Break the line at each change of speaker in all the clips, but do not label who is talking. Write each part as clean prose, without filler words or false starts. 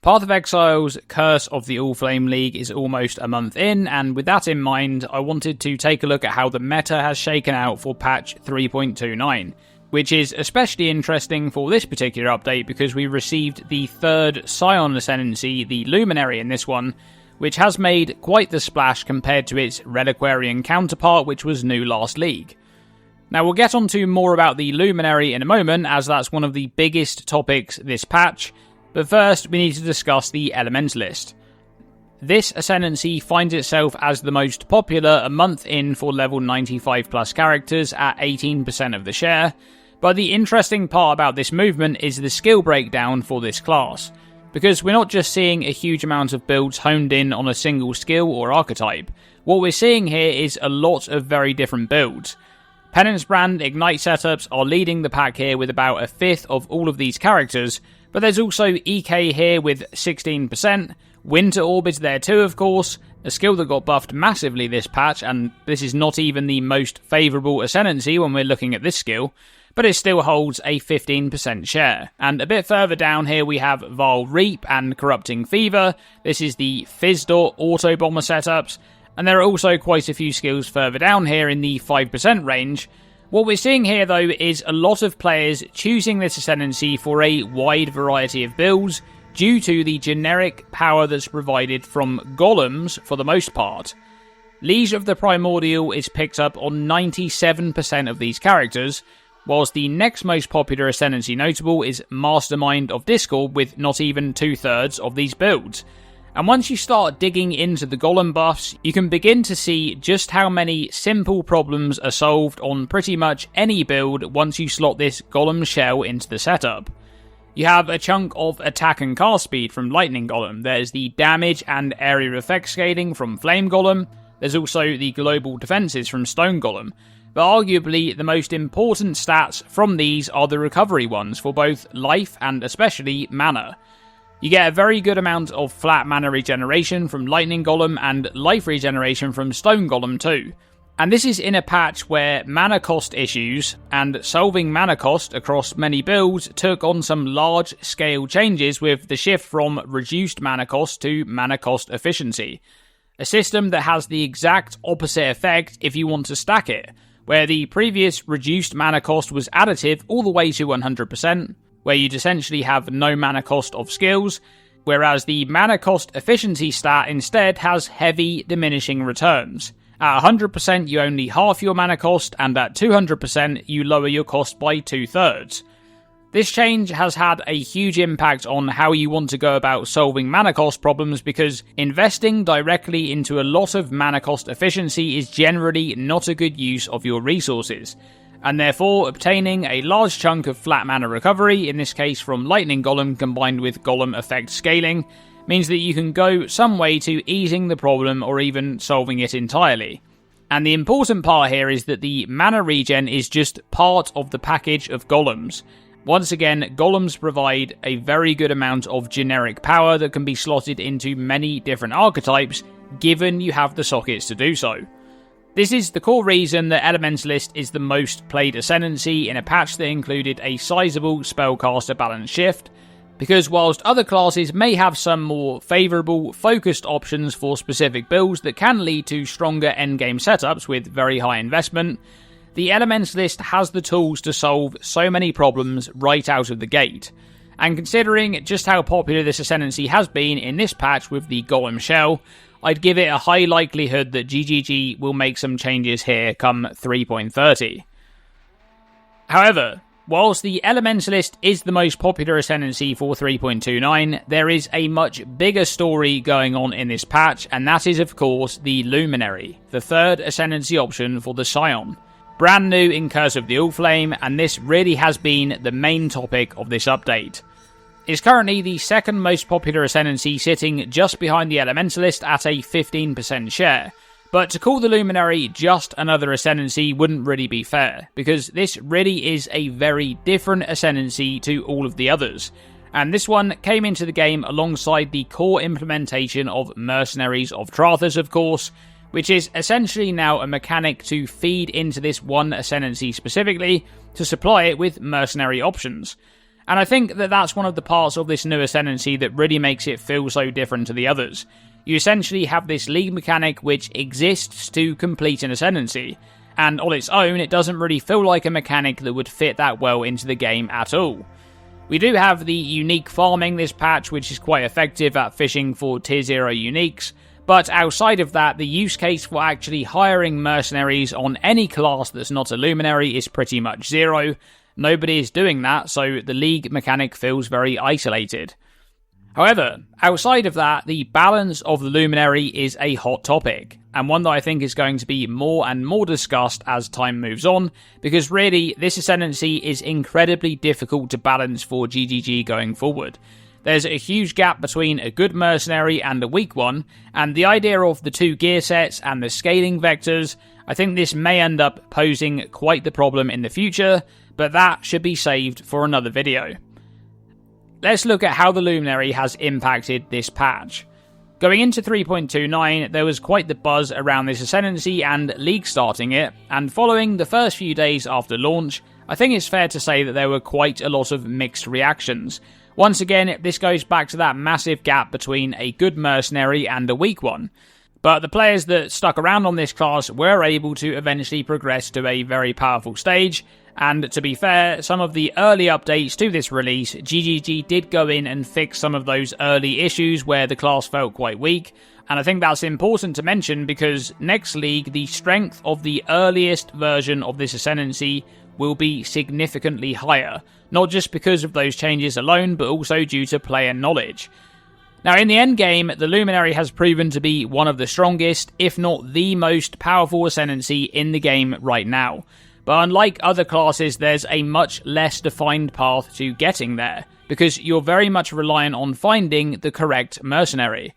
Path of Exile's Curse of the Allflame League is almost a month in, and with that in mind, I wanted to take a look at how the meta has shaken out for patch 3.29, which is especially interesting for this particular update because we received the third Scion Ascendancy, the Luminary in this one, which has made quite the splash compared to its Reliquarian counterpart, which was new last league. Now we'll get onto more about the Luminary in a moment, as that's one of the biggest topics this patch, but first we need to discuss the Elementalist. This Ascendancy finds itself as the most popular a month in for level 95 plus characters at 18% of the share, but the interesting part about this movement is the skill breakdown for this class, because we're not just seeing a huge amount of builds honed in on a single skill or archetype. What we're seeing here is a lot of very different builds. Penance Brand Ignite setups are leading the pack here with about a fifth of all of these characters, but there's also EK here with 16%, Winter Orb is there too of course, a skill that got buffed massively this patch, and this is not even the most favourable Ascendancy when we're looking at this skill, but it still holds a 15% share. And a bit further down here we have Vile Reap and Corrupting Fever, this is the Fizdor Auto Bomber setups, and there are also quite a few skills further down here in the 5% range. What we're seeing here though is a lot of players choosing this Ascendancy for a wide variety of builds due to the generic power that's provided from Golems for the most part. Liege of the Primordial is picked up on 97% of these characters, whilst the next most popular Ascendancy notable is Mastermind of Discord with not even 2/3 of these builds. And once you start digging into the Golem buffs, you can begin to see just how many simple problems are solved on pretty much any build once you slot this Golem shell into the setup. You have a chunk of attack and cast speed from Lightning Golem, there's the damage and area effect scaling from Flame Golem, there's also the global defenses from Stone Golem, but arguably the most important stats from these are the recovery ones for both life and especially mana. You get a very good amount of flat mana regeneration from Lightning Golem and life regeneration from Stone Golem too. And this is in a patch where mana cost issues and solving mana cost across many builds took on some large scale changes with the shift from reduced mana cost to mana cost efficiency. A system that has the exact opposite effect if you want to stack it, where the previous reduced mana cost was additive all the way to 100%, where you'd essentially have no mana cost of skills, whereas the mana cost efficiency stat instead has heavy diminishing returns. At 100% you only half your mana cost, and at 200% you lower your cost by 2/3. This change has had a huge impact on how you want to go about solving mana cost problems, because investing directly into a lot of mana cost efficiency is generally not a good use of your resources, and therefore obtaining a large chunk of flat mana recovery, in this case from Lightning Golem combined with Golem effect scaling, means that you can go some way to easing the problem or even solving it entirely. And the important part here is that the mana regen is just part of the package of Golems. Once again, Golems provide a very good amount of generic power that can be slotted into many different archetypes, given you have the sockets to do so. This is the core reason that Elementalist is the most played Ascendancy in a patch that included a sizable spellcaster balance shift, because whilst other classes may have some more favourable, focused options for specific builds that can lead to stronger endgame setups with very high investment, the Elementalist has the tools to solve so many problems right out of the gate. And considering just how popular this Ascendancy has been in this patch with the Golem shell, I'd give it a high likelihood that GGG will make some changes here come 3.30. However, whilst the Elementalist is the most popular Ascendancy for 3.29, there is a much bigger story going on in this patch, and that is of course the Luminary, the third Ascendancy option for the Scion. Brand new in Curse of the Allflame, and this really has been the main topic of this update. It's currently the second most popular Ascendancy, sitting just behind the Elementalist at a 15% share, but to call the Luminary just another Ascendancy wouldn't really be fair, because this really is a very different Ascendancy to all of the others, and this one came into the game alongside the core implementation of Mercenaries of Trathus of course, which is essentially now a mechanic to feed into this one Ascendancy specifically to supply it with mercenary options. And I think that that's one of the parts of this new Ascendancy that really makes it feel so different to the others. You essentially have this league mechanic which exists to complete an Ascendancy, and on its own it doesn't really feel like a mechanic that would fit that well into the game at all. We do have the unique farming this patch, which is quite effective at fishing for tier 0 uniques, but outside of that, the use case for actually hiring mercenaries on any class that's not a luminary is pretty much zero. Nobody is doing that, so the league mechanic feels very isolated. However, outside of that, the balance of the luminary is a hot topic, and one that I think is going to be more and more discussed as time moves on, because really, this Ascendancy is incredibly difficult to balance for GGG going forward. There's a huge gap between a good mercenary and a weak one, and the idea of the two gear sets and the scaling vectors, I think this may end up posing quite the problem in the future, but that should be saved for another video. Let's look at how the Luminary has impacted this patch. Going into 3.29, there was quite the buzz around this Ascendancy and League starting it, and following the first few days after launch, I think it's fair to say that there were quite a lot of mixed reactions. Once again, this goes back to that massive gap between a good mercenary and a weak one. But the players that stuck around on this class were able to eventually progress to a very powerful stage, and to be fair, some of the early updates to this release, GGG did go in and fix some of those early issues where the class felt quite weak, and I think that's important to mention because next League, the strength of the earliest version of this Ascendancy will be significantly higher, not just because of those changes alone, but also due to player knowledge. Now, in the endgame, the Luminary has proven to be one of the strongest, if not the most powerful Ascendancy in the game right now. But unlike other classes, there's a much less defined path to getting there, because you're very much reliant on finding the correct mercenary.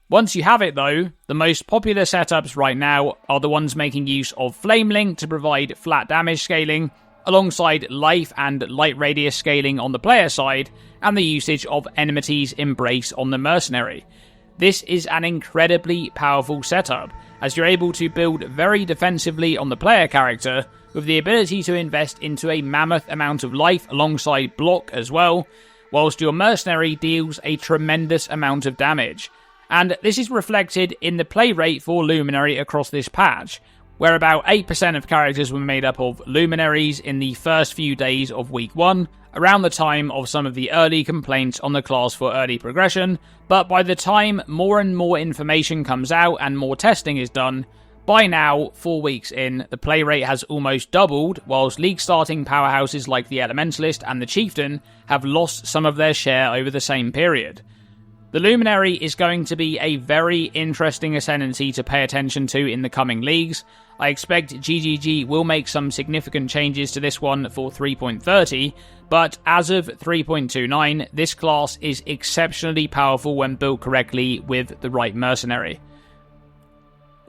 Once you have it though, the most popular setups right now are the ones making use of Flamelink to provide flat damage scaling, alongside life and light radius scaling on the player side, and the usage of Enmity's Embrace on the mercenary. This is an incredibly powerful setup, as you're able to build very defensively on the player character, with the ability to invest into a mammoth amount of life alongside block as well, whilst your mercenary deals a tremendous amount of damage. And this is reflected in the play rate for Luminary across this patch, where about 8% of characters were made up of Luminaries in the first few days of Week 1, around the time of some of the early complaints on the class for early progression, but by the time more and more information comes out and more testing is done, by now, 4 weeks in, the play rate has almost doubled, whilst League starting powerhouses like the Elementalist and the Chieftain have lost some of their share over the same period. The Luminary is going to be a very interesting Ascendancy to pay attention to in the coming leagues. I expect GGG will make some significant changes to this one for 3.30, but as of 3.29, this class is exceptionally powerful when built correctly with the right mercenary.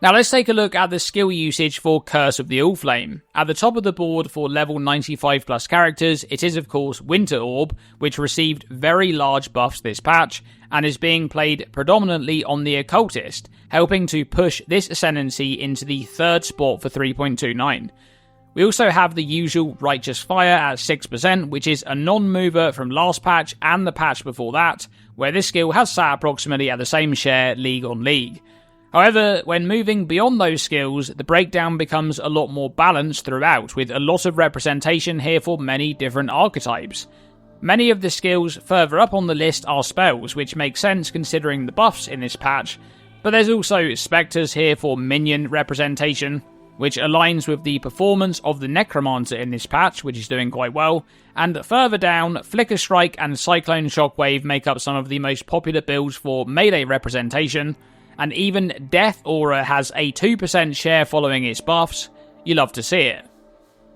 Now let's take a look at the skill usage for Curse of the Allflame. At the top of the board for level 95 plus characters, it is of course Winter Orb, which received very large buffs this patch, and is being played predominantly on the Occultist, helping to push this Ascendancy into the third spot for 3.29. We also have the usual Righteous Fire at 6%, which is a non-mover from last patch and the patch before that, where this skill has sat approximately at the same share league on league. However, when moving beyond those skills, the breakdown becomes a lot more balanced throughout, with a lot of representation here for many different archetypes. Many of the skills further up on the list are spells, which makes sense considering the buffs in this patch, but there's also Spectres here for minion representation, which aligns with the performance of the Necromancer in this patch, which is doing quite well, and further down, Flicker Strike and Cyclone Shockwave make up some of the most popular builds for melee representation, and even Death Aura has a 2% share following its buffs. You love to see it.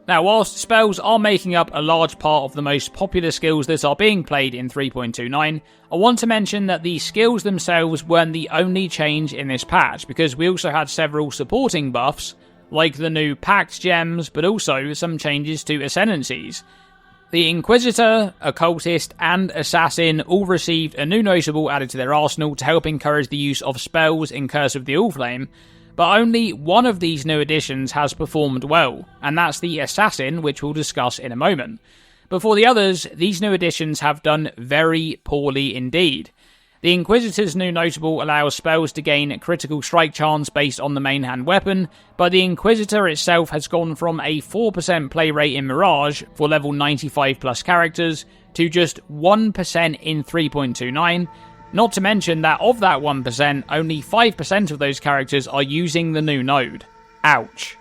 Now, whilst spells are making up a large part of the most popular skills that are being played in 3.29, I want to mention that the skills themselves weren't the only change in this patch, because we also had several supporting buffs, like the new Pact Gems, but also some changes to Ascendancies. The Inquisitor, Occultist, and Assassin all received a new notable added to their arsenal to help encourage the use of spells in Curse of the Allflame, but only one of these new additions has performed well, and that's the Assassin, which we'll discuss in a moment. But for the others, these new additions have done very poorly indeed. The Inquisitor's new notable allows spells to gain critical strike chance based on the main hand weapon, but the Inquisitor itself has gone from a 4% play rate in Mirage for level 95 plus characters to just 1% in 3.29, not to mention that of that 1%, only 5% of those characters are using the new node. Ouch.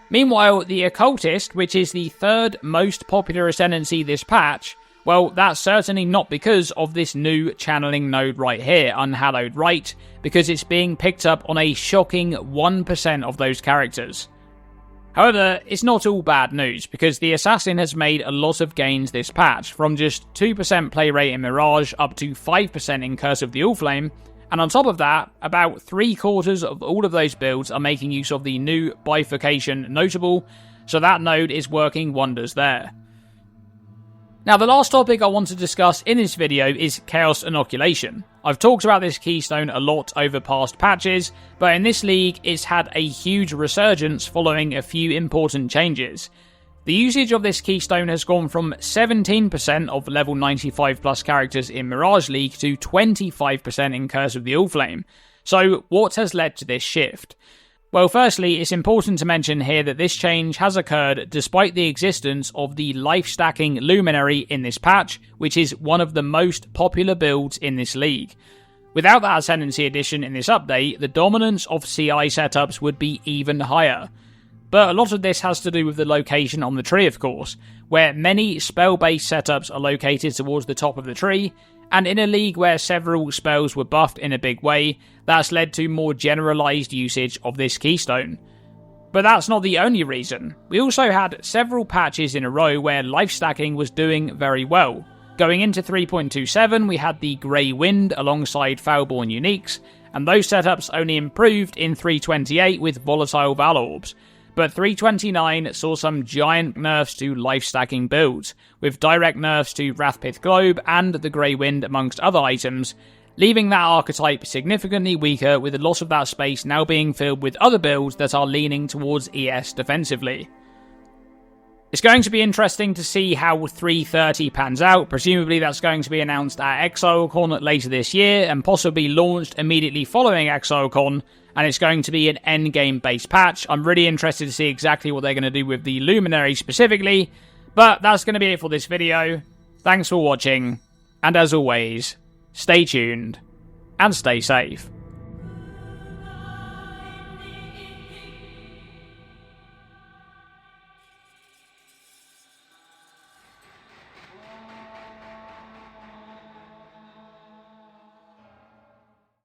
Meanwhile, the Occultist, which is the third most popular Ascendancy this patch, well, that's certainly not because of this new channeling node right here, Unhallowed Rite, because it's being picked up on a shocking 1% of those characters. However, it's not all bad news, because the Assassin has made a lot of gains this patch, from just 2% play rate in Mirage up to 5% in Curse of the Allflame, and on top of that, about 3/4 of all of those builds are making use of the new Bifurcation notable, so that node is working wonders there. Now, the last topic I want to discuss in this video is Chaos Inoculation. I've talked about this keystone a lot over past patches, but in this league it's had a huge resurgence following a few important changes. The usage of this keystone has gone from 17% of level 95 plus characters in Mirage League to 25% in Curse of the Allflame. So what has led to this shift? Well, firstly, it's important to mention here that this change has occurred despite the existence of the life-stacking Luminary in this patch, which is one of the most popular builds in this league. Without that Ascendancy addition in this update, the dominance of CI setups would be even higher. But a lot of this has to do with the location on the tree, of course, where many spell-based setups are located towards the top of the tree, and in a league where several spells were buffed in a big way, that's led to more generalised usage of this keystone. But that's not the only reason. We also had several patches in a row where life stacking was doing very well. Going into 3.27, we had the Grey Wind alongside Foulborn Uniques, and those setups only improved in 3.28 with Volatile Val Orbs. But 3.29 saw some giant nerfs to life-stacking builds, with direct nerfs to Wrathpith Globe and the Grey Wind amongst other items, leaving that archetype significantly weaker, with a lot of that space now being filled with other builds that are leaning towards ES defensively. It's going to be interesting to see how 3.30 pans out. Presumably that's going to be announced at ExileCon later this year, and possibly launched immediately following ExileCon, and it's going to be an endgame based patch. I'm really interested to see exactly what they're going to do with the Luminary specifically, but that's going to be it for this video. Thanks for watching, and as always, stay tuned, and stay safe.